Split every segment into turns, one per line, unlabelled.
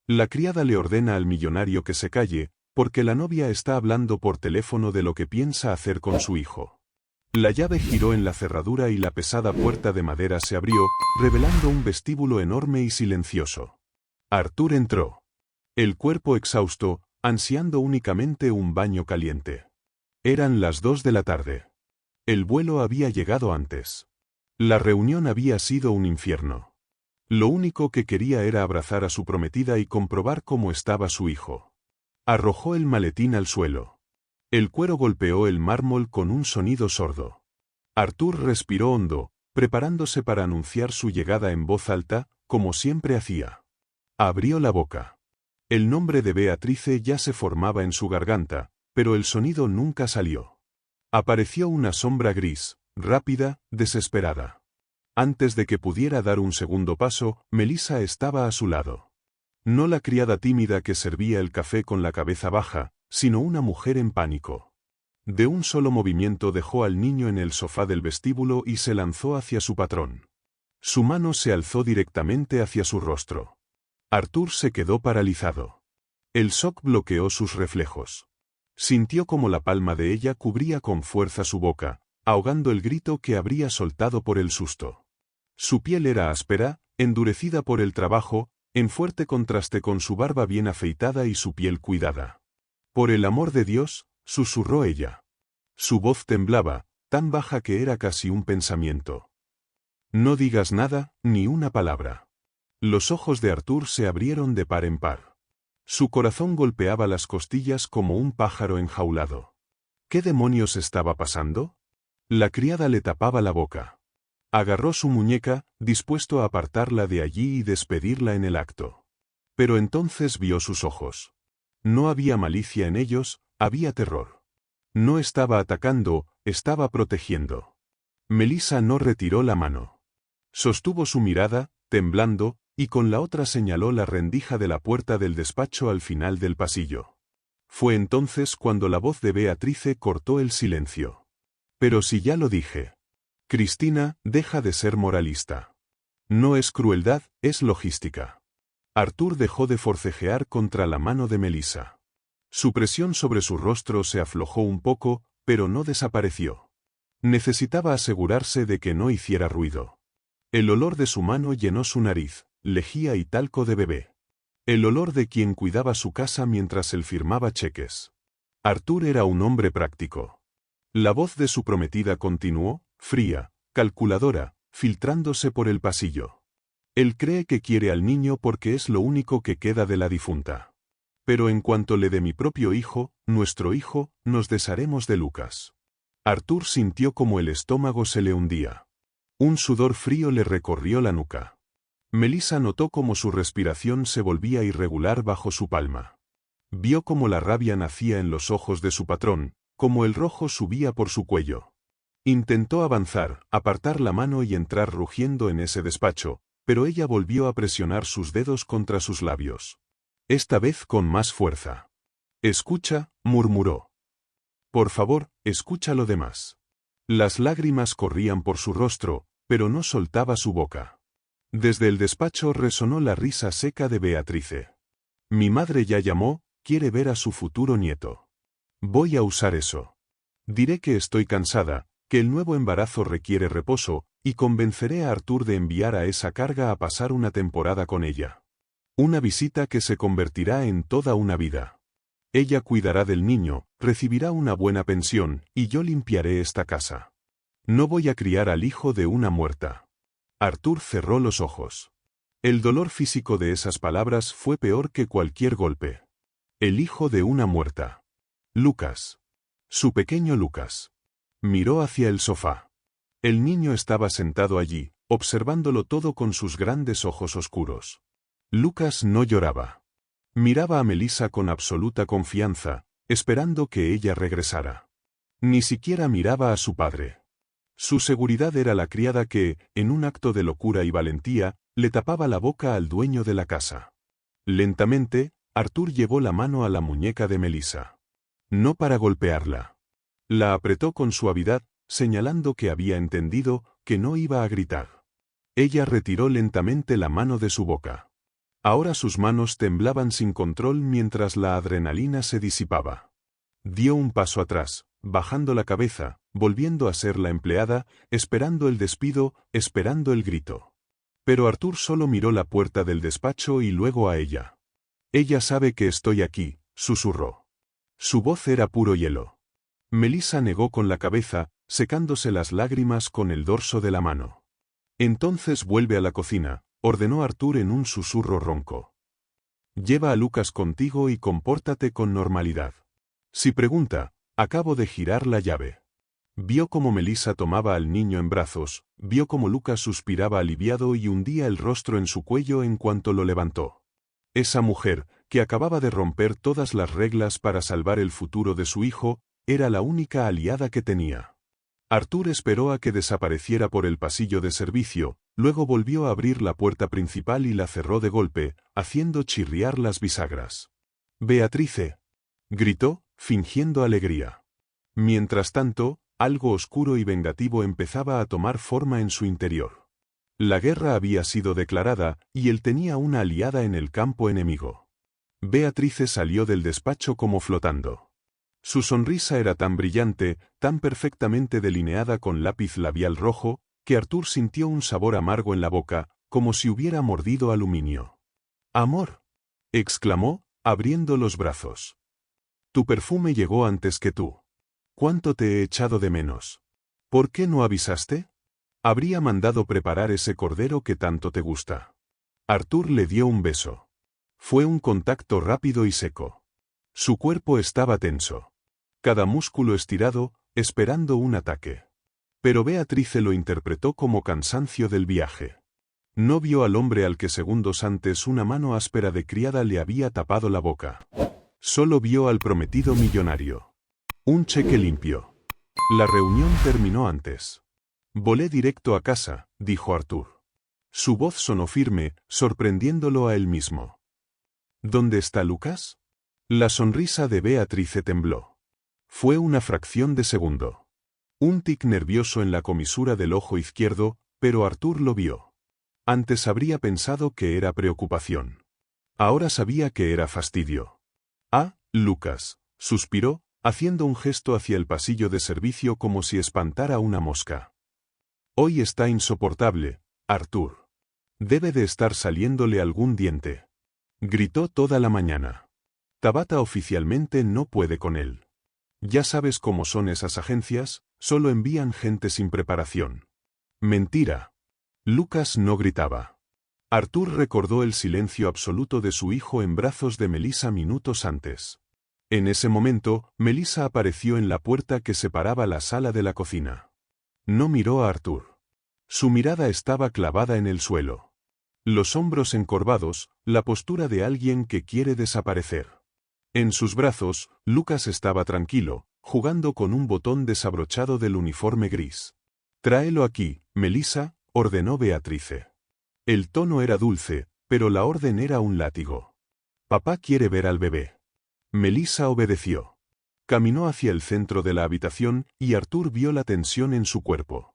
La criada le ordena al millonario que se calle, porque la novia está hablando por teléfono de lo que piensa hacer con su hijo. La llave giró en la cerradura y la pesada puerta de madera se abrió, revelando un vestíbulo enorme y silencioso. Arthur entró. El cuerpo exhausto, ansiando únicamente un baño caliente. Eran las 2 de la tarde. El vuelo había llegado antes. La reunión había sido un infierno. Lo único que quería era abrazar a su prometida y comprobar cómo estaba su hijo. Arrojó el maletín al suelo. El cuero golpeó el mármol con un sonido sordo. Arthur respiró hondo, preparándose para anunciar su llegada en voz alta, como siempre hacía. Abrió la boca. El nombre de Beatrice ya se formaba en su garganta, pero el sonido nunca salió. Apareció una sombra gris, rápida, desesperada. Antes de que pudiera dar un segundo paso, Melissa estaba a su lado. No la criada tímida que servía el café con la cabeza baja, sino una mujer en pánico. De un solo movimiento dejó al niño en el sofá del vestíbulo y se lanzó hacia su patrón. Su mano se alzó directamente hacia su rostro. Arthur se quedó paralizado. El shock bloqueó sus reflejos. Sintió como la palma de ella cubría con fuerza su boca, ahogando el grito que habría soltado por el susto. Su piel era áspera, endurecida por el trabajo, en fuerte contraste con su barba bien afeitada y su piel cuidada. «Por el amor de Dios», susurró ella. Su voz temblaba, tan baja que era casi un pensamiento. «No digas nada, ni una palabra». Los ojos de Arthur se abrieron de par en par. Su corazón golpeaba las costillas como un pájaro enjaulado. ¿Qué demonios estaba pasando? La criada le tapaba la boca. Agarró su muñeca, dispuesto a apartarla de allí y despedirla en el acto. Pero entonces vio sus ojos. No había malicia en ellos, había terror. No estaba atacando, estaba protegiendo. Melissa no retiró la mano. Sostuvo su mirada, temblando, y con la otra señaló la rendija de la puerta del despacho al final del pasillo. Fue entonces cuando la voz de Beatrice cortó el silencio. «Pero si ya lo dije. Cristina, deja de ser moralista. No es crueldad, es logística». Arthur dejó de forcejear contra la mano de Melissa. Su presión sobre su rostro se aflojó un poco, pero no desapareció. Necesitaba asegurarse de que no hiciera ruido. El olor de su mano llenó su nariz, lejía y talco de bebé. El olor de quien cuidaba su casa mientras él firmaba cheques. Arthur era un hombre práctico. La voz de su prometida continuó, fría, calculadora, filtrándose por el pasillo. Él cree que quiere al niño porque es lo único que queda de la difunta. Pero en cuanto le dé mi propio hijo, nuestro hijo, nos desharemos de Lucas. Arthur sintió como el estómago se le hundía. Un sudor frío le recorrió la nuca. Melissa notó cómo su respiración se volvía irregular bajo su palma. Vio cómo la rabia nacía en los ojos de su patrón, cómo el rojo subía por su cuello. Intentó avanzar, apartar la mano y entrar rugiendo en ese despacho, pero ella volvió a presionar sus dedos contra sus labios. Esta vez con más fuerza. «Escucha», murmuró. «Por favor, escucha lo demás». Las lágrimas corrían por su rostro, pero no soltaba su boca. Desde el despacho resonó la risa seca de Beatrice. «Mi madre ya llamó, quiere ver a su futuro nieto. Voy a usar eso. Diré que estoy cansada, que el nuevo embarazo requiere reposo, y convenceré a Arthur de enviar a esa carga a pasar una temporada con ella. Una visita que se convertirá en toda una vida. Ella cuidará del niño, recibirá una buena pensión, y yo limpiaré esta casa. No voy a criar al hijo de una muerta». Arthur cerró los ojos. El dolor físico de esas palabras fue peor que cualquier golpe. El hijo de una muerta. Lucas. Su pequeño Lucas. Miró hacia el sofá. El niño estaba sentado allí, observándolo todo con sus grandes ojos oscuros. Lucas no lloraba. Miraba a Melissa con absoluta confianza, esperando que ella regresara. Ni siquiera miraba a su padre. Su seguridad era la criada que, en un acto de locura y valentía, le tapaba la boca al dueño de la casa. Lentamente, Arthur llevó la mano a la muñeca de Melissa. No para golpearla. La apretó con suavidad, señalando que había entendido, que no iba a gritar. Ella retiró lentamente la mano de su boca. Ahora sus manos temblaban sin control mientras la adrenalina se disipaba. Dio un paso atrás, bajando la cabeza, volviendo a ser la empleada, esperando el despido, esperando el grito. Pero Arthur solo miró la puerta del despacho y luego a ella. «Ella sabe que estoy aquí», susurró. Su voz era puro hielo. Melissa negó con la cabeza, secándose las lágrimas con el dorso de la mano. «Entonces vuelve a la cocina», ordenó Arthur en un susurro ronco. «Lleva a Lucas contigo y compórtate con normalidad. Si pregunta, acabo de girar la llave». Vio cómo Melissa tomaba al niño en brazos, vio cómo Lucas suspiraba aliviado y hundía el rostro en su cuello en cuanto lo levantó. Esa mujer, que acababa de romper todas las reglas para salvar el futuro de su hijo, era la única aliada que tenía. Arthur esperó a que desapareciera por el pasillo de servicio, luego volvió a abrir la puerta principal y la cerró de golpe, haciendo chirriar las bisagras. «Beatrice», gritó, fingiendo alegría. Mientras tanto, algo oscuro y vengativo empezaba a tomar forma en su interior. La guerra había sido declarada, y él tenía una aliada en el campo enemigo. Beatrice salió del despacho como flotando. Su sonrisa era tan brillante, tan perfectamente delineada con lápiz labial rojo, que Arthur sintió un sabor amargo en la boca, como si hubiera mordido aluminio. «Amor», exclamó, abriendo los brazos. «Tu perfume llegó antes que tú. ¿Cuánto te he echado de menos? ¿Por qué no avisaste? Habría mandado preparar ese cordero que tanto te gusta». Arthur le dio un beso. Fue un contacto rápido y seco. Su cuerpo estaba tenso. Cada músculo estirado, esperando un ataque. Pero Beatrice lo interpretó como cansancio del viaje. No vio al hombre al que segundos antes una mano áspera de criada le había tapado la boca. Solo vio al prometido millonario. Un cheque limpio. La reunión terminó antes. «Volé directo a casa», dijo Arthur. Su voz sonó firme, sorprendiéndolo a él mismo. «¿Dónde está Lucas?» La sonrisa de Beatrice tembló. Fue una fracción de segundo. Un tic nervioso en la comisura del ojo izquierdo, pero Arthur lo vio. Antes habría pensado que era preocupación. Ahora sabía que era fastidio. «Ah, Lucas», suspiró, haciendo un gesto hacia el pasillo de servicio como si espantara una mosca. «Hoy está insoportable, Arthur. Debe de estar saliéndole algún diente», gritó toda la mañana. «Tabata oficialmente no puede con él. Ya sabes cómo son esas agencias, solo envían gente sin preparación». «Mentira». Lucas no gritaba. Arthur recordó el silencio absoluto de su hijo en brazos de Melissa minutos antes. En ese momento, Melissa apareció en la puerta que separaba la sala de la cocina. No miró a Arthur. Su mirada estaba clavada en el suelo. Los hombros encorvados, la postura de alguien que quiere desaparecer. En sus brazos, Lucas estaba tranquilo, jugando con un botón desabrochado del uniforme gris. «Tráelo aquí, Melissa», ordenó Beatrice. El tono era dulce, pero la orden era un látigo. «Papá quiere ver al bebé». Melissa obedeció. Caminó hacia el centro de la habitación y Arthur vio la tensión en su cuerpo.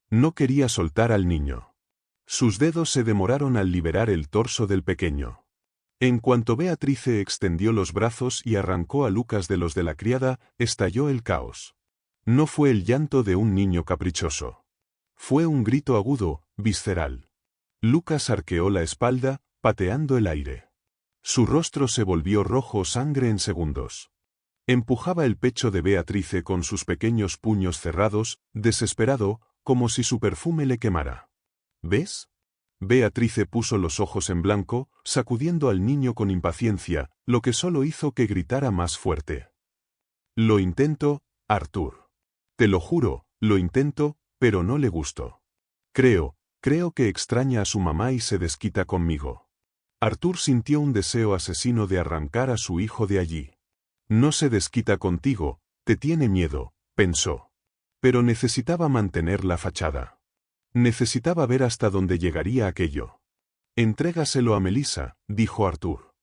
No quería soltar al niño. Sus dedos se demoraron al liberar el torso del pequeño. En cuanto Beatrice extendió los brazos y arrancó a Lucas de los de la criada, estalló el caos. No fue el llanto de un niño caprichoso. Fue un grito agudo, visceral. Lucas arqueó la espalda, pateando el aire. Su rostro se volvió rojo sangre en segundos. Empujaba el pecho de Beatrice con sus pequeños puños cerrados, desesperado, como si su perfume le quemara. «¿Ves?». Beatrice puso los ojos en blanco, sacudiendo al niño con impaciencia, lo que solo hizo que gritara más fuerte. «Lo intento, Arthur. Te lo juro, lo intento, pero no le gusto. Creo que extraña a su mamá y se desquita conmigo». Arthur sintió un deseo asesino de arrancar a su hijo de allí. «No se desquita contigo, te tiene miedo», pensó. Pero necesitaba mantener la fachada. Necesitaba ver hasta dónde llegaría aquello. «Entrégaselo a Melissa», dijo Arthur.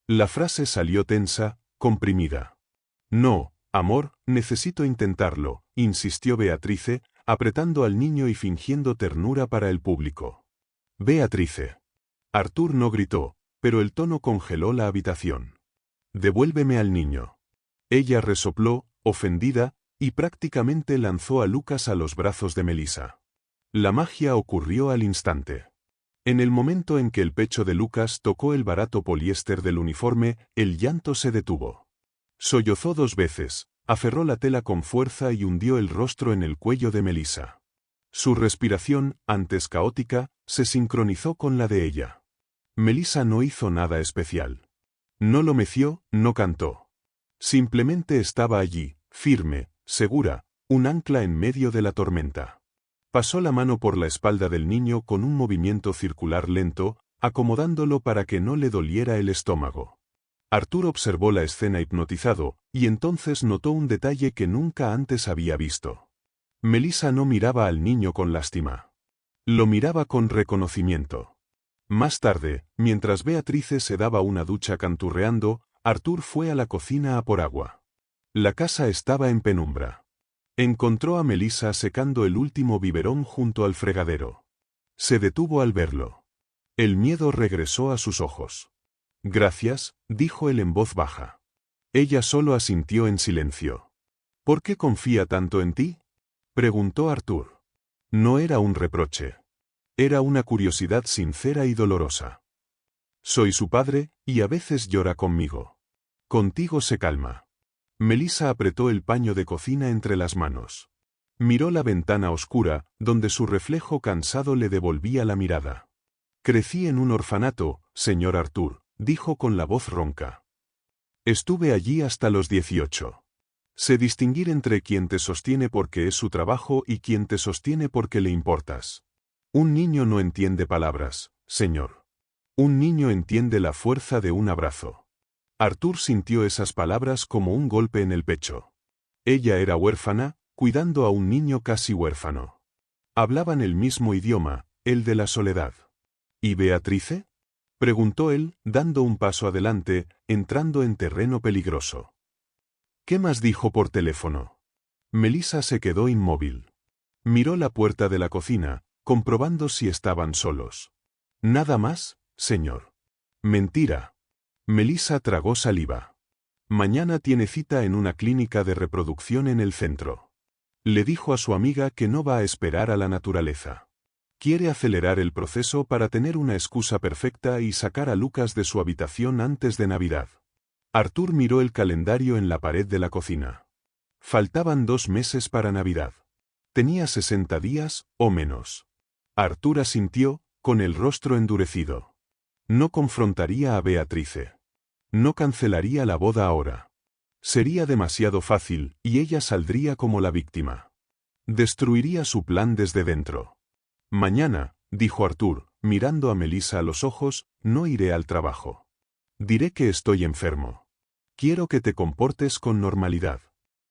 La frase salió tensa, comprimida. «No, amor, necesito intentarlo», insistió Beatrice, apretando al niño y fingiendo ternura para el público. «Beatrice». Arthur no gritó, pero el tono congeló la habitación. «Devuélveme al niño». Ella resopló, ofendida, y prácticamente lanzó a Lucas a los brazos de Melissa. La magia ocurrió al instante. En el momento en que el pecho de Lucas tocó el barato poliéster del uniforme, el llanto se detuvo. Sollozó 2 veces, aferró la tela con fuerza y hundió el rostro en el cuello de Melissa. Su respiración, antes caótica, se sincronizó con la de ella. Melissa no hizo nada especial. No lo meció, no cantó. Simplemente estaba allí, firme, segura, un ancla en medio de la tormenta. Pasó la mano por la espalda del niño con un movimiento circular lento, acomodándolo para que no le doliera el estómago. Arthur observó la escena hipnotizado, y entonces notó un detalle que nunca antes había visto. Melissa no miraba al niño con lástima. Lo miraba con reconocimiento. Más tarde, mientras Beatrice se daba una ducha canturreando, Arthur fue a la cocina a por agua. La casa estaba en penumbra. Encontró a Melissa secando el último biberón junto al fregadero. Se detuvo al verlo. El miedo regresó a sus ojos. «Gracias», dijo él en voz baja. Ella solo asintió en silencio. «¿Por qué confía tanto en ti?», preguntó Arthur. No era un reproche. Era una curiosidad sincera y dolorosa. «Soy su padre, y a veces llora conmigo. Contigo se calma». Melissa apretó el paño de cocina entre las manos. Miró la ventana oscura, donde su reflejo cansado le devolvía la mirada. «Crecí en un orfanato, señor Arthur», dijo con la voz ronca. «Estuve allí hasta los 18. Sé distinguir entre quien te sostiene porque es su trabajo y quien te sostiene porque le importas. Un niño no entiende palabras, señor. Un niño entiende la fuerza de un abrazo». Arthur sintió esas palabras como un golpe en el pecho. Ella era huérfana, cuidando a un niño casi huérfano. Hablaban el mismo idioma, el de la soledad. ¿Y Beatrice?, preguntó él, dando un paso adelante, entrando en terreno peligroso. «¿Qué más dijo por teléfono?». Melissa se quedó inmóvil. Miró la puerta de la cocina, comprobando si estaban solos. «Nada más, señor». «Mentira». Melissa tragó saliva. «Mañana tiene cita en una clínica de reproducción en el centro. Le dijo a su amiga que no va a esperar a la naturaleza. Quiere acelerar el proceso para tener una excusa perfecta y sacar a Lucas de su habitación antes de Navidad». Arthur miró el calendario en la pared de la cocina. Faltaban 2 meses para Navidad. Tenía 60 días, o menos. Arthur asintió, con el rostro endurecido. No confrontaría a Beatrice. No cancelaría la boda ahora. Sería demasiado fácil, y ella saldría como la víctima. Destruiría su plan desde dentro. «Mañana», dijo Arthur, mirando a Melissa a los ojos, «no iré al trabajo. Diré que estoy enfermo. Quiero que te comportes con normalidad.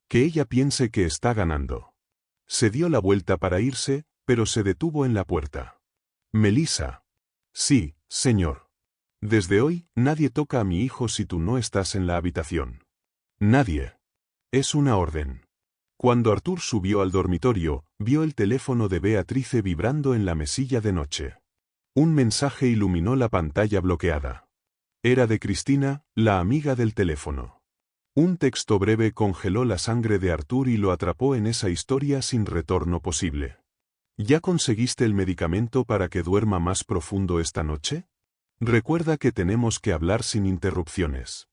Que ella piense que está ganando». Se dio la vuelta para irse, pero se detuvo en la puerta. «Melissa». «Sí, señor. Desde hoy, nadie toca a mi hijo si tú no estás en la habitación. Nadie. Es una orden». Cuando Arthur subió al dormitorio, vio el teléfono de Beatrice vibrando en la mesilla de noche. Un mensaje iluminó la pantalla bloqueada. Era de Cristina, la amiga del teléfono. Un texto breve congeló la sangre de Arthur y lo atrapó en esa historia sin retorno posible. «¿Ya conseguiste el medicamento para que duerma más profundo esta noche? Recuerda que tenemos que hablar sin interrupciones».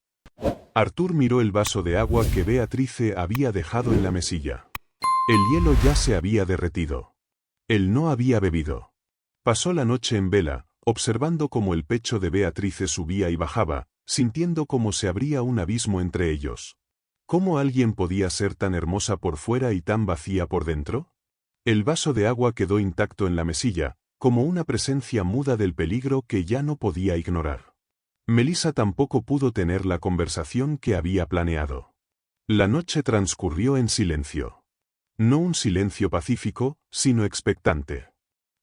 Arthur miró el vaso de agua que Beatrice había dejado en la mesilla. El hielo ya se había derretido. Él no había bebido. Pasó la noche en vela, observando cómo el pecho de Beatrice subía y bajaba, sintiendo cómo se abría un abismo entre ellos. ¿Cómo alguien podía ser tan hermosa por fuera y tan vacía por dentro? El vaso de agua quedó intacto en la mesilla, como una presencia muda del peligro que ya no podía ignorar. Melissa tampoco pudo tener la conversación que había planeado. La noche transcurrió en silencio. No un silencio pacífico, sino expectante.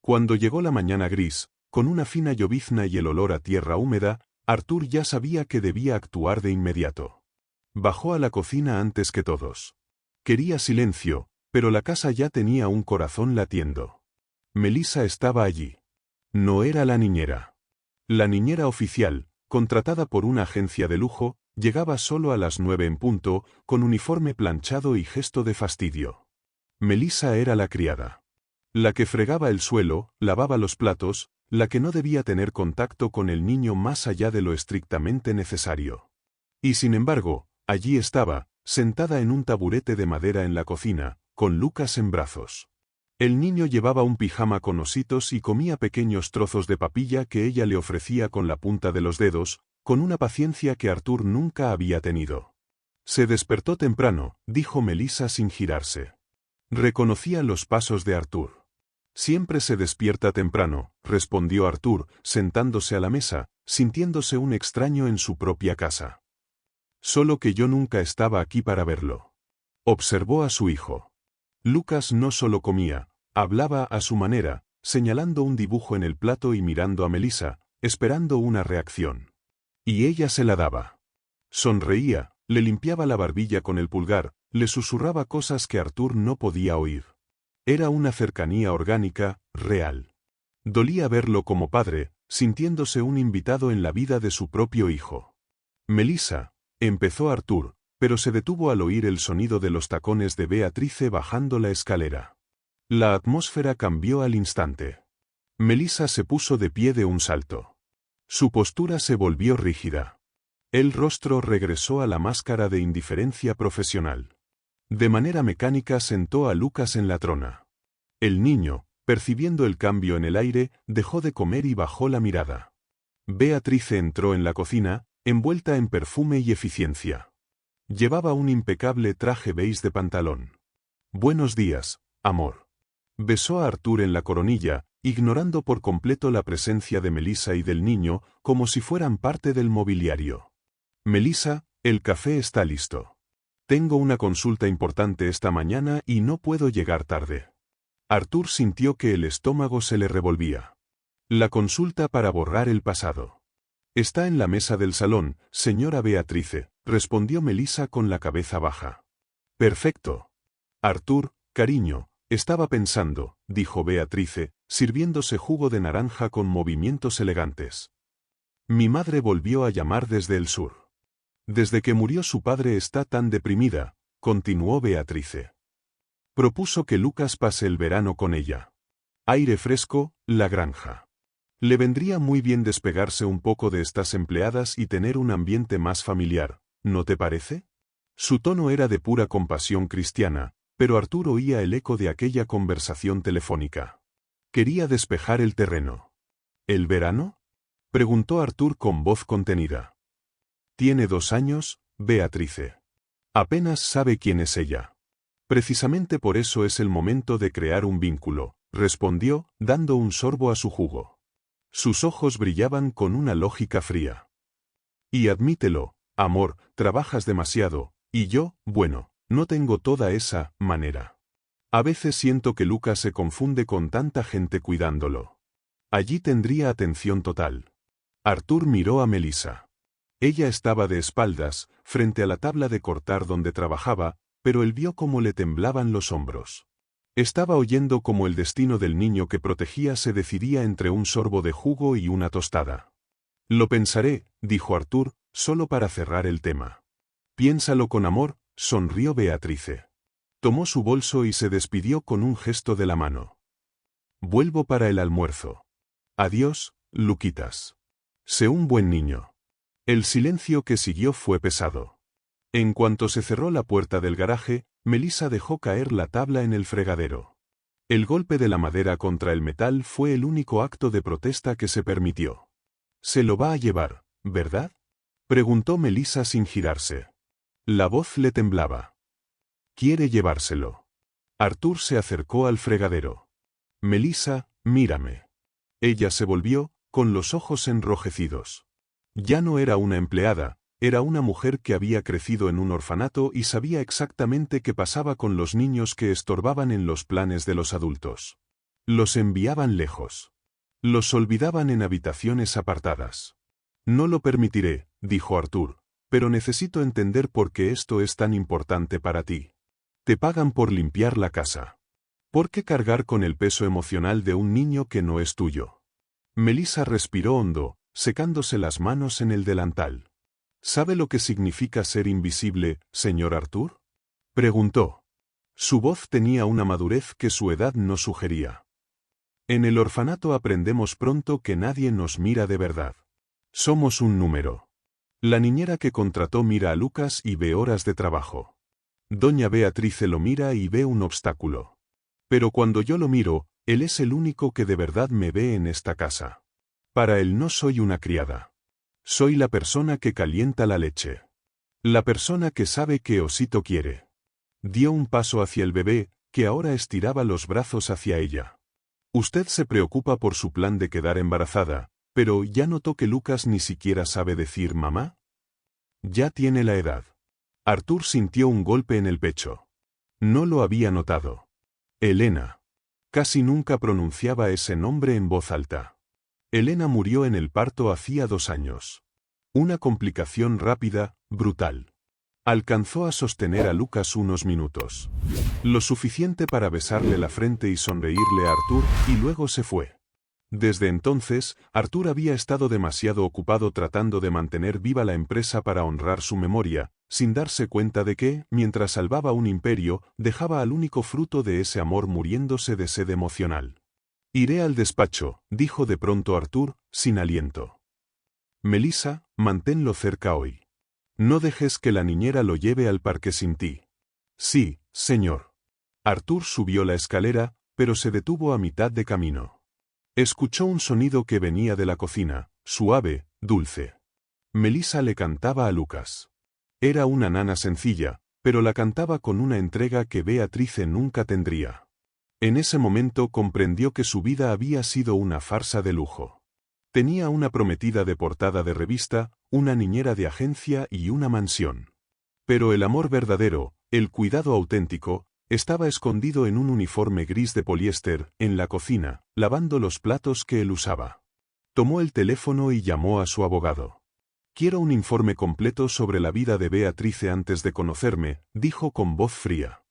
Cuando llegó la mañana gris, con una fina llovizna y el olor a tierra húmeda, Arthur ya sabía que debía actuar de inmediato. Bajó a la cocina antes que todos. Quería silencio, pero la casa ya tenía un corazón latiendo. Melissa estaba allí. No era la niñera. La niñera oficial, contratada por una agencia de lujo, llegaba solo a las 9 en punto, con uniforme planchado y gesto de fastidio. Melissa era la criada. La que fregaba el suelo, lavaba los platos, la que no debía tener contacto con el niño más allá de lo estrictamente necesario. Y sin embargo, allí estaba, sentada en un taburete de madera en la cocina, con Lucas en brazos. El niño llevaba un pijama con ositos y comía pequeños trozos de papilla que ella le ofrecía con la punta de los dedos, con una paciencia que Arthur nunca había tenido. Se despertó temprano, dijo Melissa sin girarse. Reconocía los pasos de Arthur. Siempre se despierta temprano, respondió Arthur, sentándose a la mesa, sintiéndose un extraño en su propia casa. Solo que yo nunca estaba aquí para verlo. Observó a su hijo. Lucas no solo comía, hablaba a su manera, señalando un dibujo en el plato y mirando a Melissa, esperando una reacción. Y ella se la daba. Sonreía, le limpiaba la barbilla con el pulgar, le susurraba cosas que Arthur no podía oír. Era una cercanía orgánica, real. Dolía verlo como padre, sintiéndose un invitado en la vida de su propio hijo. Melissa, empezó Arthur, pero se detuvo al oír el sonido de los tacones de Beatrice bajando la escalera. La atmósfera cambió al instante. Melissa se puso de pie de un salto. Su postura se volvió rígida. El rostro regresó a la máscara de indiferencia profesional. De manera mecánica sentó a Lucas en la trona. El niño, percibiendo el cambio en el aire, dejó de comer y bajó la mirada. Beatrice entró en la cocina, envuelta en perfume y eficiencia. Llevaba un impecable traje beige de pantalón. «Buenos días, amor». Besó a Arthur en la coronilla, ignorando por completo la presencia de Melissa y del niño, como si fueran parte del mobiliario. «Melissa, el café está listo. Tengo una consulta importante esta mañana y no puedo llegar tarde». Arthur sintió que el estómago se le revolvía. «La consulta para borrar el pasado. Está en la mesa del salón, señora Beatrice», respondió Melissa con la cabeza baja. «Perfecto. Arthur, cariño, estaba pensando», dijo Beatrice, sirviéndose jugo de naranja con movimientos elegantes. «Mi madre volvió a llamar desde el sur. Desde que murió su padre está tan deprimida», continuó Beatrice. Propuso que Lucas pase el verano con ella. Aire fresco, la granja. Le vendría muy bien despegarse un poco de estas empleadas y tener un ambiente más familiar, ¿no te parece? Su tono era de pura compasión cristiana, pero Arthur oía el eco de aquella conversación telefónica. Quería despejar el terreno. ¿El verano?, preguntó Arthur con voz contenida. Tiene 2 años, Beatrice. Apenas sabe quién es ella. Precisamente por eso es el momento de crear un vínculo, respondió, dando un sorbo a su jugo. Sus ojos brillaban con una lógica fría. Y admítelo, amor, trabajas demasiado, y yo, bueno, no tengo toda esa manera. A veces siento que Lucas se confunde con tanta gente cuidándolo. Allí tendría atención total. Arthur miró a Melissa. Ella estaba de espaldas, frente a la tabla de cortar donde trabajaba, pero él vio cómo le temblaban los hombros. Estaba oyendo cómo el destino del niño que protegía se decidía entre un sorbo de jugo y una tostada. «Lo pensaré», dijo Arthur, solo para cerrar el tema. «Piénsalo con amor», sonrió Beatrice. Tomó su bolso y se despidió con un gesto de la mano. «Vuelvo para el almuerzo. Adiós, Luquitas. Sé un buen niño». El silencio que siguió fue pesado. En cuanto se cerró la puerta del garaje, Melissa dejó caer la tabla en el fregadero. El golpe de la madera contra el metal fue el único acto de protesta que se permitió. «Se lo va a llevar, ¿verdad?», preguntó Melissa sin girarse. La voz le temblaba. «Quiere llevárselo». Arthur se acercó al fregadero. «Melissa, mírame». Ella se volvió, con los ojos enrojecidos. Ya no era una empleada, era una mujer que había crecido en un orfanato y sabía exactamente qué pasaba con los niños que estorbaban en los planes de los adultos. Los enviaban lejos. Los olvidaban en habitaciones apartadas. «No lo permitiré», dijo Arthur, «pero necesito entender por qué esto es tan importante para ti. Te pagan por limpiar la casa. ¿Por qué cargar con el peso emocional de un niño que no es tuyo?». Melissa respiró hondo, secándose las manos en el delantal. ¿Sabe lo que significa ser invisible, señor Arthur? Preguntó. Su voz tenía una madurez que su edad no sugería. En el orfanato aprendemos pronto que nadie nos mira de verdad. Somos un número. La niñera que contrató mira a Lucas y ve horas de trabajo. Doña Beatrice lo mira y ve un obstáculo. Pero cuando yo lo miro, él es el único que de verdad me ve en esta casa. Para él no soy una criada. Soy la persona que calienta la leche. La persona que sabe que Osito quiere. Dio un paso hacia el bebé, que ahora estiraba los brazos hacia ella. Usted se preocupa por su plan de quedar embarazada, pero ¿ya notó que Lucas ni siquiera sabe decir mamá? Ya tiene la edad. Arthur sintió un golpe en el pecho. No lo había notado. Elena. Casi nunca pronunciaba ese nombre en voz alta. Elena murió en el parto hacía 2 años. Una complicación rápida, brutal. Alcanzó a sostener a Lucas unos minutos. Lo suficiente para besarle la frente y sonreírle a Arthur, y luego se fue. Desde entonces, Arthur había estado demasiado ocupado tratando de mantener viva la empresa para honrar su memoria, sin darse cuenta de que, mientras salvaba un imperio, dejaba al único fruto de ese amor muriéndose de sed emocional. Iré al despacho, dijo de pronto Arthur, sin aliento. Melissa, manténlo cerca hoy. No dejes que la niñera lo lleve al parque sin ti. Sí, señor. Arthur subió la escalera, pero se detuvo a mitad de camino. Escuchó un sonido que venía de la cocina, suave, dulce. Melissa le cantaba a Lucas. Era una nana sencilla, pero la cantaba con una entrega que Beatrice nunca tendría. En ese momento comprendió que su vida había sido una farsa de lujo. Tenía una prometida de portada de revista, una niñera de agencia y una mansión. Pero el amor verdadero, el cuidado auténtico, estaba escondido en un uniforme gris de poliéster, en la cocina, lavando los platos que él usaba. Tomó el teléfono y llamó a su abogado. Quiero un informe completo sobre la vida de Beatrice antes de conocerme, dijo con voz fría.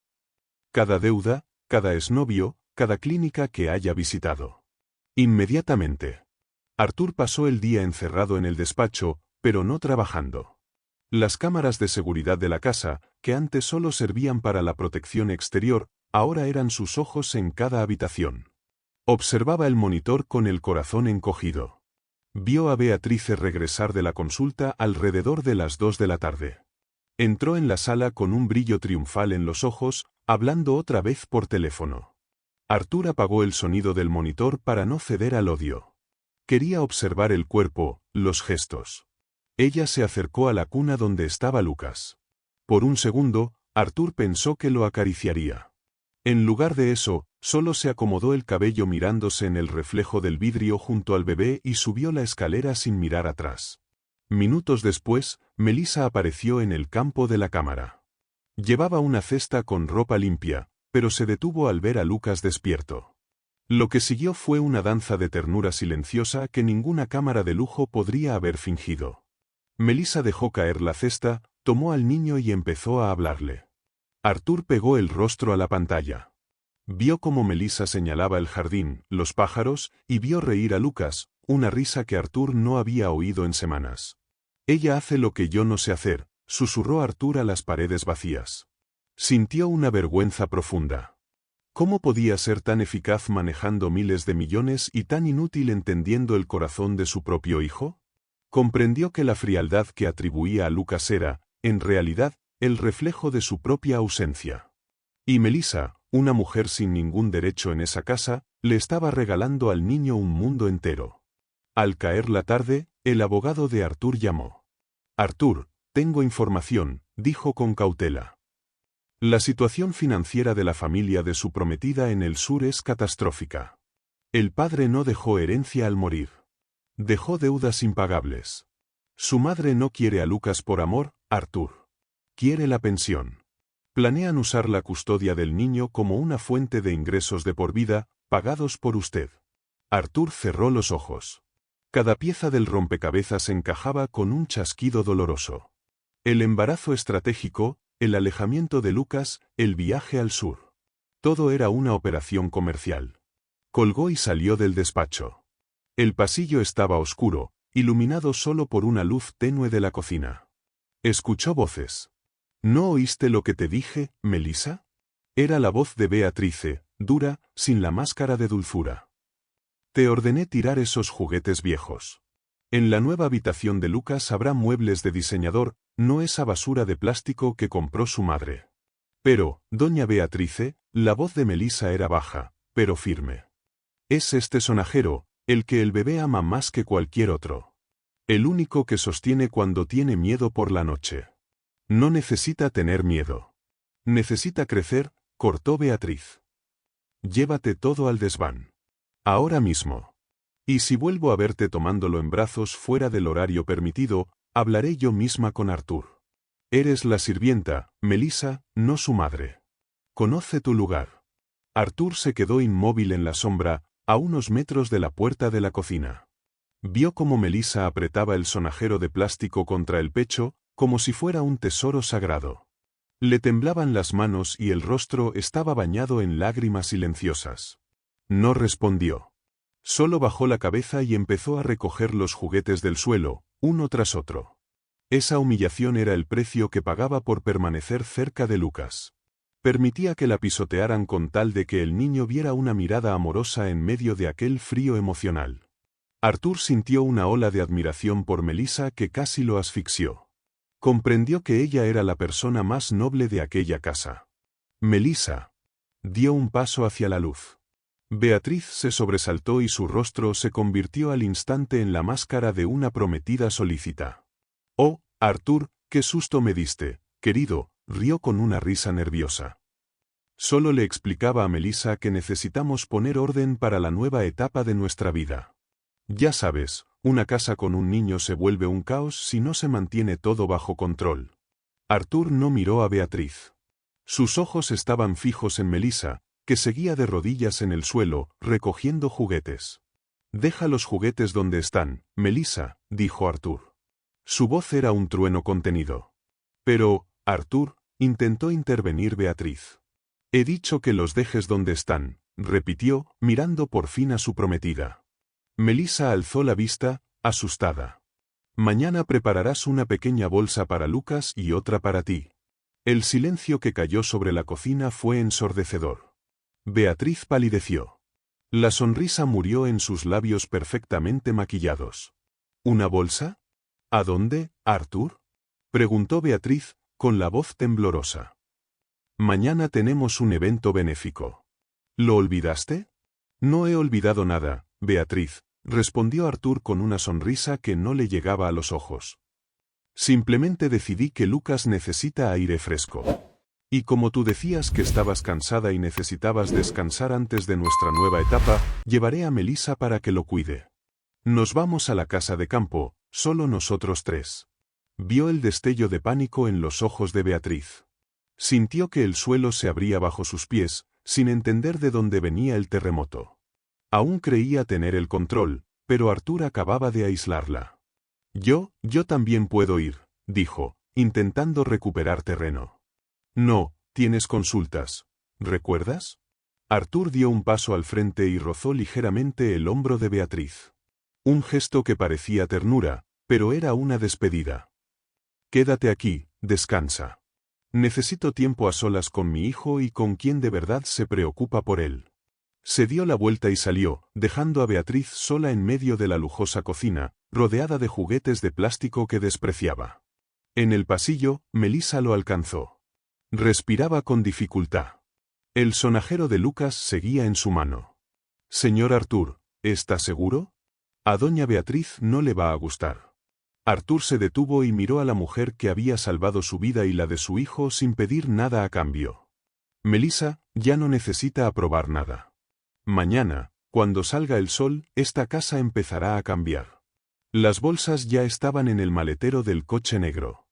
Cada deuda, cada exnovio, cada clínica que haya visitado. Inmediatamente. Arthur pasó el día encerrado en el despacho, pero no trabajando. Las cámaras de seguridad de la casa, que antes solo servían para la protección exterior, ahora eran sus ojos en cada habitación. Observaba el monitor con el corazón encogido. Vio a Beatrice regresar de la consulta alrededor de las 2 de la tarde. Entró en la sala con un brillo triunfal en los ojos, hablando otra vez por teléfono. Arthur apagó el sonido del monitor para no ceder al odio. Quería observar el cuerpo, los gestos. Ella se acercó a la cuna donde estaba Lucas. Por un segundo, Arthur pensó que lo acariciaría. En lugar de eso, solo se acomodó el cabello mirándose en el reflejo del vidrio junto al bebé y subió la escalera sin mirar atrás. Minutos después, Melissa apareció en el campo de la cámara. Llevaba una cesta con ropa limpia, pero se detuvo al ver a Lucas despierto. Lo que siguió fue una danza de ternura silenciosa que ninguna cámara de lujo podría haber fingido. Melissa dejó caer la cesta, tomó al niño y empezó a hablarle. Arthur pegó el rostro a la pantalla. Vio cómo Melissa señalaba el jardín, los pájaros, y vio reír a Lucas, una risa que Arthur no había oído en semanas. Ella hace lo que yo no sé hacer, susurró Arthur a las paredes vacías. Sintió una vergüenza profunda. ¿Cómo podía ser tan eficaz manejando miles de millones y tan inútil entendiendo el corazón de su propio hijo? Comprendió que la frialdad que atribuía a Lucas era, en realidad, el reflejo de su propia ausencia. Y Melissa, una mujer sin ningún derecho en esa casa, le estaba regalando al niño un mundo entero. Al caer la tarde, el abogado de Arthur llamó. Arthur, tengo información, dijo con cautela. La situación financiera de la familia de su prometida en el sur es catastrófica. El padre no dejó herencia al morir. Dejó deudas impagables. Su madre no quiere a Lucas por amor, Arthur. Quiere la pensión. Planean usar la custodia del niño como una fuente de ingresos de por vida, pagados por usted. Arthur cerró los ojos. Cada pieza del rompecabezas encajaba con un chasquido doloroso. El embarazo estratégico, el alejamiento de Lucas, el viaje al sur. Todo era una operación comercial. Colgó y salió del despacho. El pasillo estaba oscuro, iluminado solo por una luz tenue de la cocina. Escuchó voces. ¿No oíste lo que te dije, Melissa? Era la voz de Beatrice, dura, sin la máscara de dulzura. Te ordené tirar esos juguetes viejos. En la nueva habitación de Lucas habrá muebles de diseñador, no esa basura de plástico que compró su madre. Pero, doña Beatrice, la voz de Melissa era baja, pero firme. Es este sonajero, el que el bebé ama más que cualquier otro. El único que sostiene cuando tiene miedo por la noche. No necesita tener miedo. Necesita crecer, cortó Beatriz. Llévate todo al desván. Ahora mismo. Y si vuelvo a verte tomándolo en brazos fuera del horario permitido, hablaré yo misma con Artur. Eres la sirvienta, Melissa, no su madre. Conoce tu lugar. Artur se quedó inmóvil en la sombra, a unos metros de la puerta de la cocina. Vio cómo Melissa apretaba el sonajero de plástico contra el pecho, como si fuera un tesoro sagrado. Le temblaban las manos y el rostro estaba bañado en lágrimas silenciosas. No respondió. Solo bajó la cabeza y empezó a recoger los juguetes del suelo, uno tras otro. Esa humillación era el precio que pagaba por permanecer cerca de Lucas. Permitía que la pisotearan con tal de que el niño viera una mirada amorosa en medio de aquel frío emocional. Artur sintió una ola de admiración por Melissa que casi lo asfixió. Comprendió que ella era la persona más noble de aquella casa. Melissa dio un paso hacia la luz. Beatriz se sobresaltó y su rostro se convirtió al instante en la máscara de una prometida solícita. «Oh, Artur, qué susto me diste, querido», rió con una risa nerviosa. Solo le explicaba a Melissa que necesitamos poner orden para la nueva etapa de nuestra vida. Ya sabes, una casa con un niño se vuelve un caos si no se mantiene todo bajo control. Artur no miró a Beatriz. Sus ojos estaban fijos en Melissa, que seguía de rodillas en el suelo, recogiendo juguetes. «Deja los juguetes donde están, Melissa», dijo Artur. Su voz era un trueno contenido. «Pero, Artur», intentó intervenir Beatriz. «He dicho que los dejes donde están», repitió, mirando por fin a su prometida. Melissa alzó la vista, asustada. «Mañana prepararás una pequeña bolsa para Lucas y otra para ti». El silencio que cayó sobre la cocina fue ensordecedor. Beatriz palideció. La sonrisa murió en sus labios perfectamente maquillados. «¿Una bolsa? ¿A dónde, Artur?», preguntó Beatriz, con la voz temblorosa. «Mañana tenemos un evento benéfico». «¿Lo olvidaste?» «No he olvidado nada, Beatriz», respondió Artur con una sonrisa que no le llegaba a los ojos. «Simplemente decidí que Lucas necesita aire fresco. Y como tú decías que estabas cansada y necesitabas descansar antes de nuestra nueva etapa, llevaré a Melissa para que lo cuide. Nos vamos a la casa de campo, solo nosotros tres». Vio el destello de pánico en los ojos de Beatriz. Sintió que el suelo se abría bajo sus pies, sin entender de dónde venía el terremoto. Aún creía tener el control, pero Artur acababa de aislarla. Yo también puedo ir», dijo, intentando recuperar terreno. «No, tienes consultas. ¿Recuerdas?». Artur dio un paso al frente y rozó ligeramente el hombro de Beatriz. Un gesto que parecía ternura, pero era una despedida. «Quédate aquí, descansa. Necesito tiempo a solas con mi hijo y con quien de verdad se preocupa por él». Se dio la vuelta y salió, dejando a Beatriz sola en medio de la lujosa cocina, rodeada de juguetes de plástico que despreciaba. En el pasillo, Melissa lo alcanzó. Respiraba con dificultad. El sonajero de Lucas seguía en su mano. «Señor Artur, ¿está seguro? A doña Beatriz no le va a gustar». Artur se detuvo y miró a la mujer que había salvado su vida y la de su hijo sin pedir nada a cambio. «Melissa, ya no necesita aprobar nada. Mañana, cuando salga el sol, esta casa empezará a cambiar». Las bolsas ya estaban en el maletero del coche negro.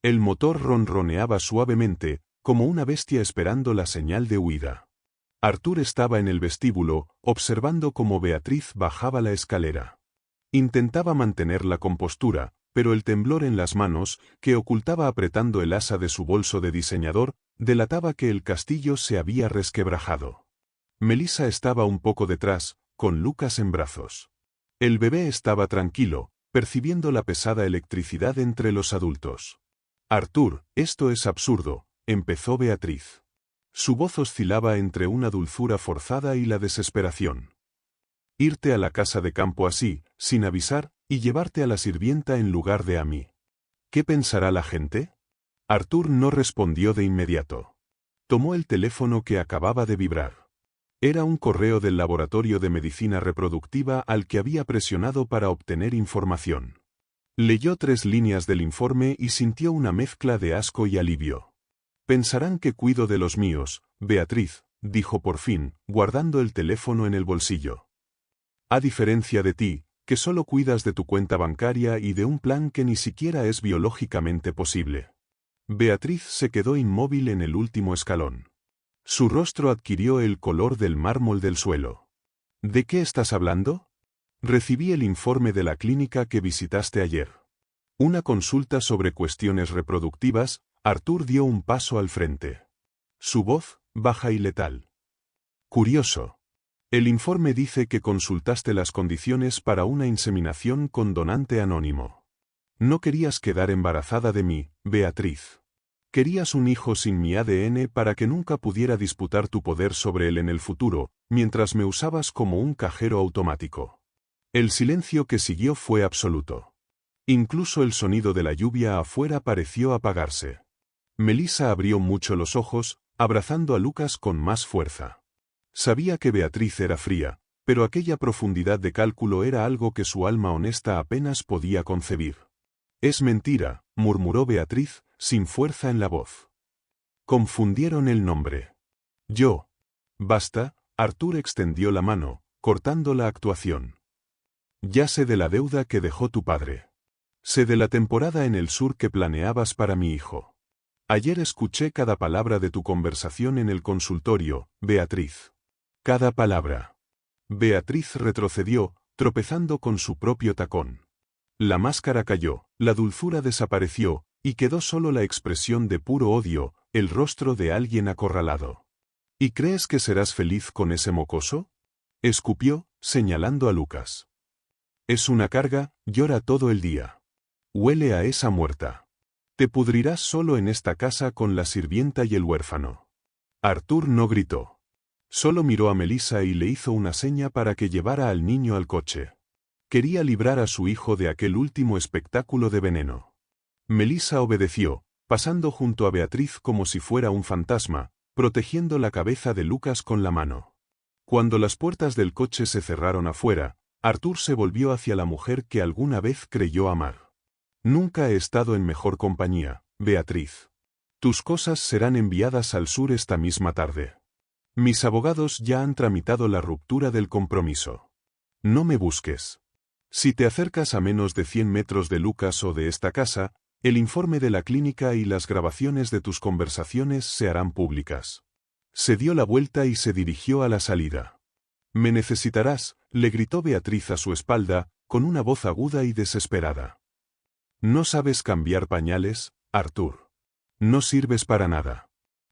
El motor ronroneaba suavemente, como una bestia esperando la señal de huida. Artur estaba en el vestíbulo, observando cómo Beatriz bajaba la escalera. Intentaba mantener la compostura, pero el temblor en las manos, que ocultaba apretando el asa de su bolso de diseñador, delataba que el castillo se había resquebrajado. Melissa estaba un poco detrás, con Lucas en brazos. El bebé estaba tranquilo, percibiendo la pesada electricidad entre los adultos. Arthur, esto es absurdo, empezó Beatriz. Su voz oscilaba entre una dulzura forzada y la desesperación. Irte a la casa de campo así, sin avisar, y llevarte a la sirvienta en lugar de a mí. ¿Qué pensará la gente? Arthur no respondió de inmediato. Tomó el teléfono que acababa de vibrar. Era un correo del Laboratorio de Medicina Reproductiva al que había presionado para obtener información. Leyó 3 líneas del informe y sintió una mezcla de asco y alivio. Pensarán que cuido de los míos, Beatriz, dijo por fin, guardando el teléfono en el bolsillo. A diferencia de ti, que solo cuidas de tu cuenta bancaria y de un plan que ni siquiera es biológicamente posible. Beatriz se quedó inmóvil en el último escalón. Su rostro adquirió el color del mármol del suelo. ¿De qué estás hablando? Recibí el informe de la clínica que visitaste ayer. Una consulta sobre cuestiones reproductivas. Arthur dio un paso al frente. Su voz, baja y letal. Curioso. El informe dice que consultaste las condiciones para una inseminación con donante anónimo. No querías quedar embarazada de mí, Beatriz. Querías un hijo sin mi ADN para que nunca pudiera disputar tu poder sobre él en el futuro, mientras me usabas como un cajero automático. El silencio que siguió fue absoluto. Incluso el sonido de la lluvia afuera pareció apagarse. Melissa abrió mucho los ojos, abrazando a Lucas con más fuerza. Sabía que Beatriz era fría, pero aquella profundidad de cálculo era algo que su alma honesta apenas podía concebir. Es mentira, murmuró Beatriz, sin fuerza en la voz. Confundieron el nombre. Yo. Basta, Arthur extendió la mano, cortando la actuación. Ya sé de la deuda que dejó tu padre. Sé de la temporada en el sur que planeabas para mi hijo. Ayer escuché cada palabra de tu conversación en el consultorio, Beatriz. Cada palabra. Beatriz retrocedió, tropezando con su propio tacón. La máscara cayó, la dulzura desapareció, y quedó solo la expresión de puro odio, el rostro de alguien acorralado. ¿Y crees que serás feliz con ese mocoso? Escupió, señalando a Lucas. Es una carga, llora todo el día. Huele a esa muerta. Te pudrirás solo en esta casa con la sirvienta y el huérfano. Arthur no gritó. Solo miró a Melissa y le hizo una seña para que llevara al niño al coche. Quería librar a su hijo de aquel último espectáculo de veneno. Melissa obedeció, pasando junto a Beatriz como si fuera un fantasma, protegiendo la cabeza de Lucas con la mano. Cuando las puertas del coche se cerraron afuera, Arthur se volvió hacia la mujer que alguna vez creyó amar. Nunca he estado en mejor compañía, Beatriz. Tus cosas serán enviadas al sur esta misma tarde. Mis abogados ya han tramitado la ruptura del compromiso. No me busques. Si te acercas a menos de 100 metros de Lucas o de esta casa, el informe de la clínica y las grabaciones de tus conversaciones se harán públicas. Se dio la vuelta y se dirigió a la salida. Me necesitarás, le gritó Beatriz a su espalda, con una voz aguda y desesperada. ¿No sabes cambiar pañales, Arthur? No sirves para nada.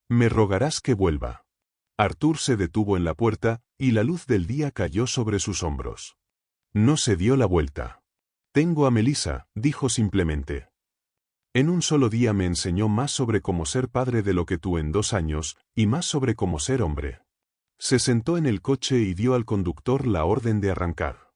Me rogarás que vuelva. Arthur se detuvo en la puerta, y la luz del día cayó sobre sus hombros. No se dio la vuelta. Tengo a Melissa, dijo simplemente. En un solo día me enseñó más sobre cómo ser padre de lo que tú en 2 años, y más sobre cómo ser hombre. Se sentó en el coche y dio al conductor la orden de arrancar.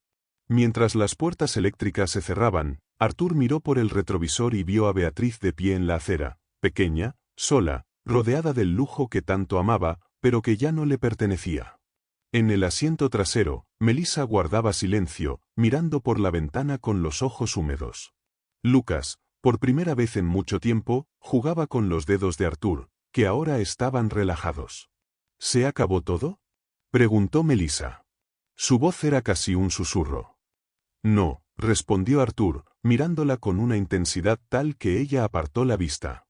Mientras las puertas eléctricas se cerraban, Arthur miró por el retrovisor y vio a Beatriz de pie en la acera, pequeña, sola, rodeada del lujo que tanto amaba, pero que ya no le pertenecía. En el asiento trasero, Melissa guardaba silencio, mirando por la ventana con los ojos húmedos. Lucas, por primera vez en mucho tiempo, jugaba con los dedos de Arthur, que ahora estaban relajados. ¿Se acabó todo? Preguntó Melissa. Su voz era casi un susurro. No, respondió Arthur, mirándola con una intensidad tal que ella apartó la vista.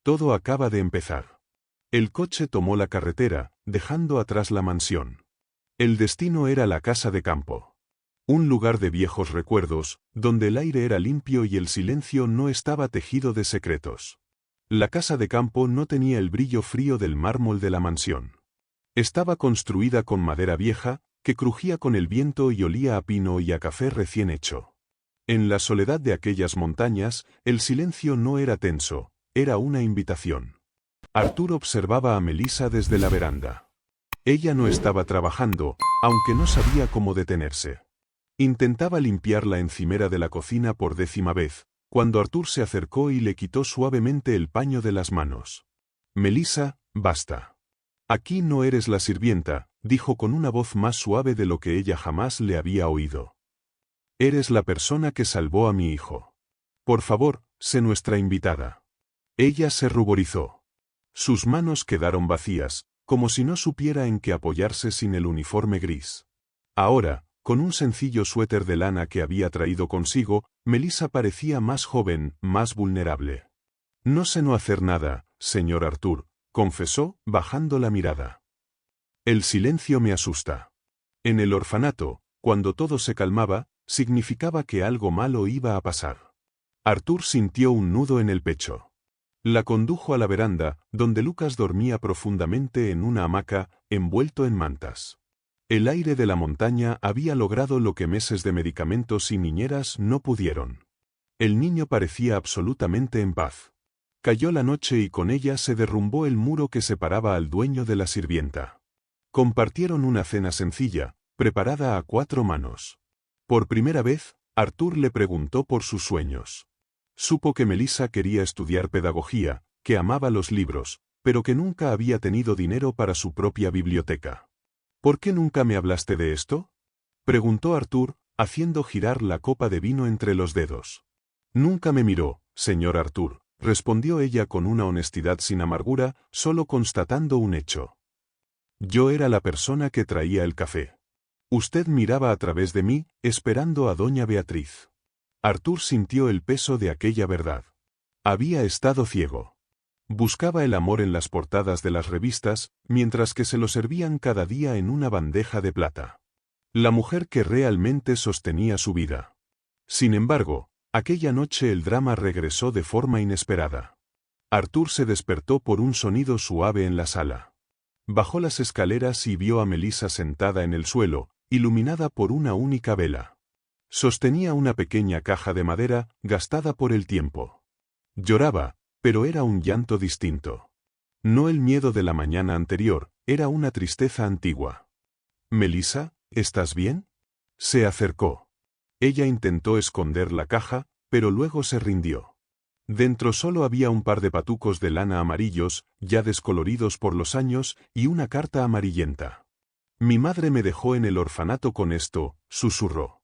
Todo acaba de empezar. El coche tomó la carretera, dejando atrás la mansión. El destino era la casa de campo. Un lugar de viejos recuerdos, donde el aire era limpio y el silencio no estaba tejido de secretos. La casa de campo no tenía el brillo frío del mármol de la mansión. Estaba construida con madera vieja, que crujía con el viento y olía a pino y a café recién hecho. En la soledad de aquellas montañas, el silencio no era tenso, era una invitación. Arthur observaba a Melissa desde la veranda. Ella no estaba trabajando, aunque no sabía cómo detenerse. Intentaba limpiar la encimera de la cocina por 10ª vez, cuando Arthur se acercó y le quitó suavemente el paño de las manos. Melissa, basta. Aquí no eres la sirvienta, dijo con una voz más suave de lo que ella jamás le había oído. Eres la persona que salvó a mi hijo. Por favor, sé nuestra invitada. Ella se ruborizó. Sus manos quedaron vacías, como si no supiera en qué apoyarse sin el uniforme gris. Ahora, con un sencillo suéter de lana que había traído consigo, Melissa parecía más joven, más vulnerable. No sé no hacer nada, señor Arthur, confesó, bajando la mirada. El silencio me asusta. En el orfanato, cuando todo se calmaba, significaba que algo malo iba a pasar. Arthur sintió un nudo en el pecho. La condujo a la veranda, donde Lucas dormía profundamente en una hamaca, envuelto en mantas. El aire de la montaña había logrado lo que meses de medicamentos y niñeras no pudieron. El niño parecía absolutamente en paz. Cayó la noche y con ella se derrumbó el muro que separaba al dueño de la sirvienta. Compartieron una cena sencilla, preparada a 4 manos. Por primera vez, Arthur le preguntó por sus sueños. Supo que Melissa quería estudiar pedagogía, que amaba los libros, pero que nunca había tenido dinero para su propia biblioteca. ¿Por qué nunca me hablaste de esto?, preguntó Arthur, haciendo girar la copa de vino entre los dedos. Nunca me miró, señor Arthur, respondió ella con una honestidad sin amargura, solo constatando un hecho. Yo era la persona que traía el café. Usted miraba a través de mí, esperando a doña Beatriz. Arthur sintió el peso de aquella verdad. Había estado ciego. Buscaba el amor en las portadas de las revistas, mientras que se lo servían cada día en una bandeja de plata. La mujer que realmente sostenía su vida. Sin embargo, aquella noche el drama regresó de forma inesperada. Arthur se despertó por un sonido suave en la sala. Bajó las escaleras y vio a Melissa sentada en el suelo, iluminada por una única vela. Sostenía una pequeña caja de madera, gastada por el tiempo. Lloraba, pero era un llanto distinto. No el miedo de la mañana anterior, era una tristeza antigua. «Melissa, ¿estás bien?», se acercó. Ella intentó esconder la caja, pero luego se rindió. Dentro solo había un par de patucos de lana amarillos, ya descoloridos por los años, y una carta amarillenta. «Mi madre me dejó en el orfanato con esto», susurró.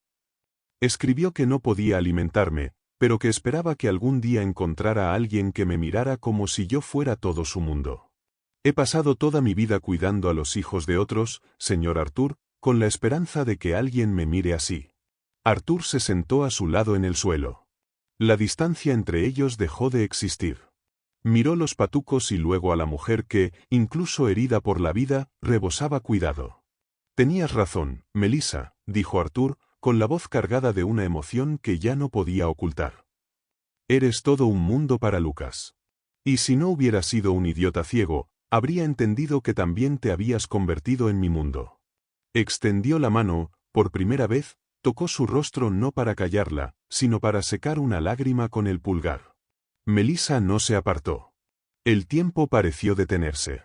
Escribió que no podía alimentarme, pero que esperaba que algún día encontrara a alguien que me mirara como si yo fuera todo su mundo. He pasado toda mi vida cuidando a los hijos de otros, señor Arthur, con la esperanza de que alguien me mire así. Arthur se sentó a su lado en el suelo. La distancia entre ellos dejó de existir. Miró los patucos y luego a la mujer que, incluso herida por la vida, rebosaba cuidado. Tenías razón, Melissa, dijo Arthur, con la voz cargada de una emoción que ya no podía ocultar. Eres todo un mundo para Lucas. Y si no hubieras sido un idiota ciego, habría entendido que también te habías convertido en mi mundo. Extendió la mano, por primera vez, tocó su rostro no para callarla, sino para secar una lágrima con el pulgar. Melissa no se apartó. El tiempo pareció detenerse.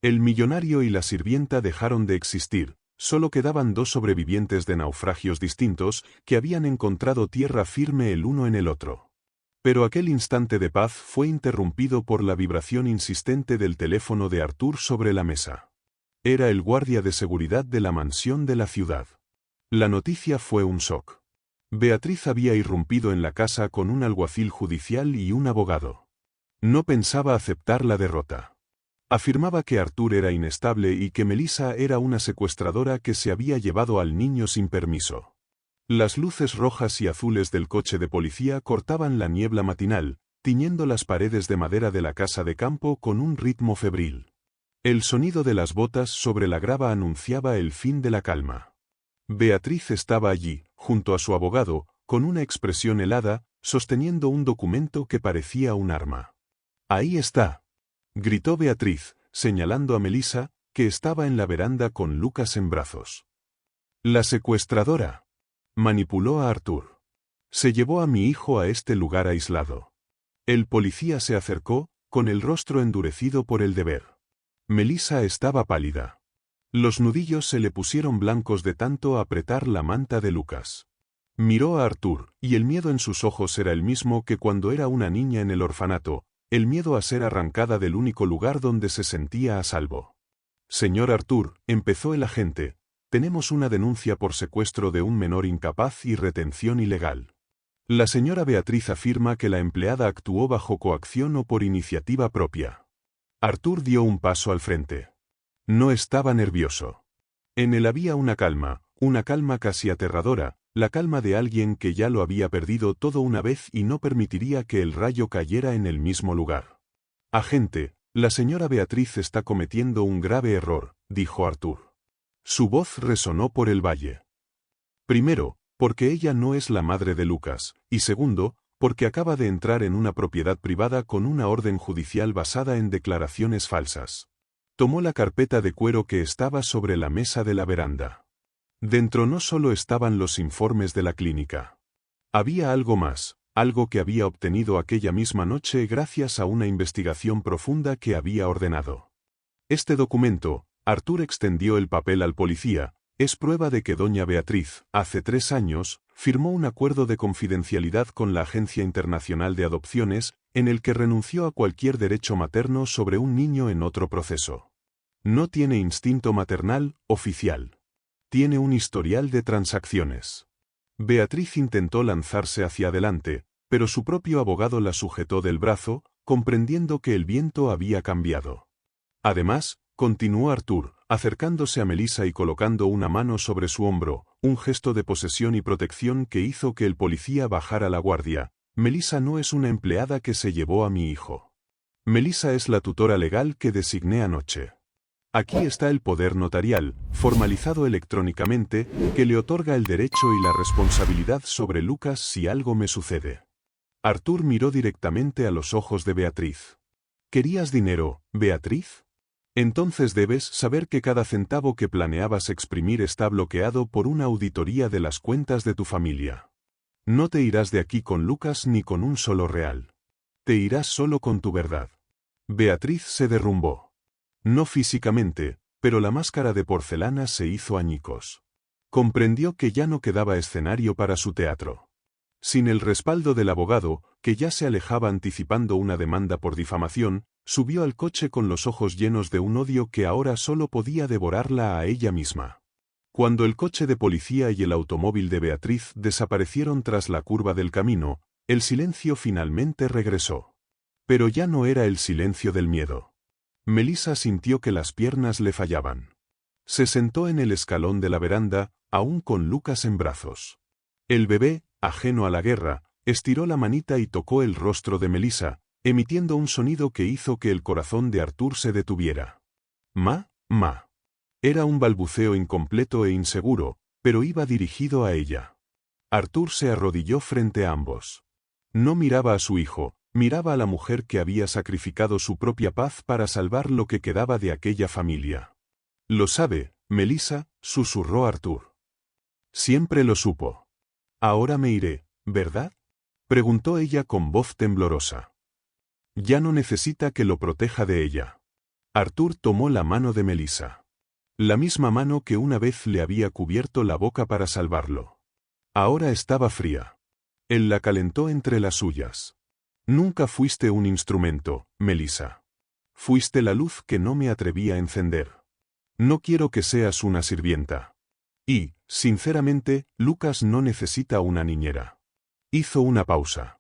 El millonario y la sirvienta dejaron de existir. Solo quedaban 2 sobrevivientes de naufragios distintos que habían encontrado tierra firme el uno en el otro. Pero aquel instante de paz fue interrumpido por la vibración insistente del teléfono de Arthur sobre la mesa. Era el guardia de seguridad de la mansión de la ciudad. La noticia fue un shock. Beatriz había irrumpido en la casa con un alguacil judicial y un abogado. No pensaba aceptar la derrota. Afirmaba que Arthur era inestable y que Melissa era una secuestradora que se había llevado al niño sin permiso. Las luces rojas y azules del coche de policía cortaban la niebla matinal, tiñendo las paredes de madera de la casa de campo con un ritmo febril. El sonido de las botas sobre la grava anunciaba el fin de la calma. Beatriz estaba allí, junto a su abogado, con una expresión helada, sosteniendo un documento que parecía un arma. «Ahí está», gritó Beatriz, señalando a Melissa, que estaba en la veranda con Lucas en brazos. «La secuestradora», manipuló a Arthur. Se llevó a mi hijo a este lugar aislado. El policía se acercó, con el rostro endurecido por el deber. Melissa estaba pálida. Los nudillos se le pusieron blancos de tanto apretar la manta de Lucas. Miró a Arthur, y el miedo en sus ojos era el mismo que cuando era una niña en el orfanato, el miedo a ser arrancada del único lugar donde se sentía a salvo. Señor Arthur, empezó el agente, tenemos una denuncia por secuestro de un menor incapaz y retención ilegal. La señora Beatriz afirma que la empleada actuó bajo coacción o por iniciativa propia. Arthur dio un paso al frente. No estaba nervioso. En él había una calma casi aterradora, la calma de alguien que ya lo había perdido todo una vez y no permitiría que el rayo cayera en el mismo lugar. Agente, la señora Beatriz está cometiendo un grave error, dijo Arthur. Su voz resonó por el valle. Primero, porque ella no es la madre de Lucas, y segundo, porque acaba de entrar en una propiedad privada con una orden judicial basada en declaraciones falsas. Tomó la carpeta de cuero que estaba sobre la mesa de la veranda. Dentro no solo estaban los informes de la clínica. Había algo más, algo que había obtenido aquella misma noche gracias a una investigación profunda que había ordenado. Este documento, Arthur extendió el papel al policía, es prueba de que doña Beatriz, hace 3 años, firmó un acuerdo de confidencialidad con la Agencia Internacional de Adopciones, en el que renunció a cualquier derecho materno sobre un niño en otro proceso. No tiene instinto maternal, oficial. Tiene un historial de transacciones. Beatriz intentó lanzarse hacia adelante, pero su propio abogado la sujetó del brazo, comprendiendo que el viento había cambiado. Además, continuó Arthur, acercándose a Melissa y colocando una mano sobre su hombro, un gesto de posesión y protección que hizo que el policía bajara la guardia. Melissa no es una empleada que se llevó a mi hijo. Melissa es la tutora legal que designé anoche. Aquí está el poder notarial, formalizado electrónicamente, que le otorga el derecho y la responsabilidad sobre Lucas si algo me sucede. Arthur miró directamente a los ojos de Beatriz. ¿Querías dinero, Beatriz? Entonces debes saber que cada centavo que planeabas exprimir está bloqueado por una auditoría de las cuentas de tu familia. No te irás de aquí con Lucas ni con un solo real. Te irás solo con tu verdad. Beatriz se derrumbó. No físicamente, pero la máscara de porcelana se hizo añicos. Comprendió que ya no quedaba escenario para su teatro. Sin el respaldo del abogado, que ya se alejaba anticipando una demanda por difamación, subió al coche con los ojos llenos de un odio que ahora solo podía devorarla a ella misma. Cuando el coche de policía y el automóvil de Beatriz desaparecieron tras la curva del camino, el silencio finalmente regresó. Pero ya no era el silencio del miedo. Melissa sintió que las piernas le fallaban. Se sentó en el escalón de la veranda, aún con Lucas en brazos. El bebé, ajeno a la guerra, estiró la manita y tocó el rostro de Melissa, emitiendo un sonido que hizo que el corazón de Arthur se detuviera. Ma. Era un balbuceo incompleto e inseguro, pero iba dirigido a ella. Arthur se arrodilló frente a ambos. No miraba a su hijo, miraba a la mujer que había sacrificado su propia paz para salvar lo que quedaba de aquella familia. «Lo sabe, Melissa», susurró Arthur. «Siempre lo supo. Ahora me iré, ¿verdad?», preguntó ella con voz temblorosa. «Ya no necesita que lo proteja de ella». Arthur tomó la mano de Melissa. La misma mano que una vez le había cubierto la boca para salvarlo. Ahora estaba fría. Él la calentó entre las suyas. «Nunca fuiste un instrumento, Melissa. Fuiste la luz que no me atreví a encender. No quiero que seas una sirvienta. Y, sinceramente, Lucas no necesita una niñera». Hizo una pausa.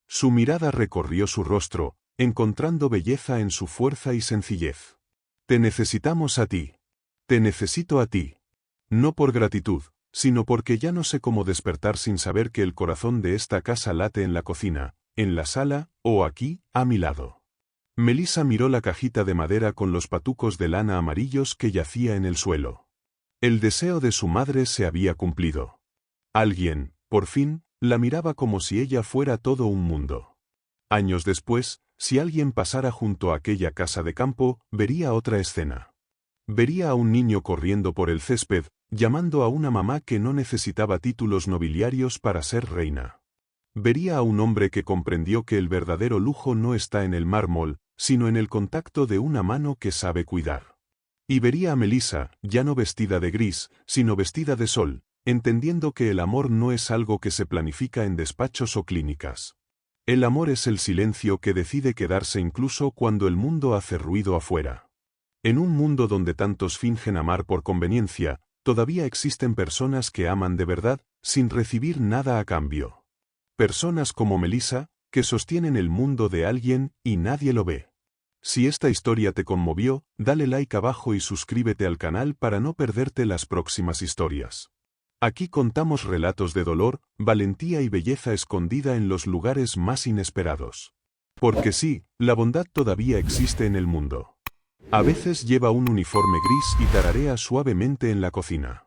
Su mirada recorrió su rostro, encontrando belleza en su fuerza y sencillez. «Te necesitamos a ti. Te necesito a ti. No por gratitud, sino porque ya no sé cómo despertar sin saber que el corazón de esta casa late en la cocina, en la sala, o aquí, a mi lado». Melissa miró la cajita de madera con los patucos de lana amarillos que yacía en el suelo. El deseo de su madre se había cumplido. Alguien, por fin, la miraba como si ella fuera todo un mundo. Años después, si alguien pasara junto a aquella casa de campo, vería otra escena. Vería a un niño corriendo por el césped, llamando a una mamá que no necesitaba títulos nobiliarios para ser reina. Vería a un hombre que comprendió que el verdadero lujo no está en el mármol, sino en el contacto de una mano que sabe cuidar. Y vería a Melissa, ya no vestida de gris, sino vestida de sol, entendiendo que el amor no es algo que se planifica en despachos o clínicas. El amor es el silencio que decide quedarse incluso cuando el mundo hace ruido afuera. En un mundo donde tantos fingen amar por conveniencia, todavía existen personas que aman de verdad, sin recibir nada a cambio. Personas como Melissa, que sostienen el mundo de alguien y nadie lo ve. Si esta historia te conmovió, dale like abajo y suscríbete al canal para no perderte las próximas historias. Aquí contamos relatos de dolor, valentía y belleza escondida en los lugares más inesperados. Porque sí, la bondad todavía existe en el mundo. A veces lleva un uniforme gris y tararea suavemente en la cocina.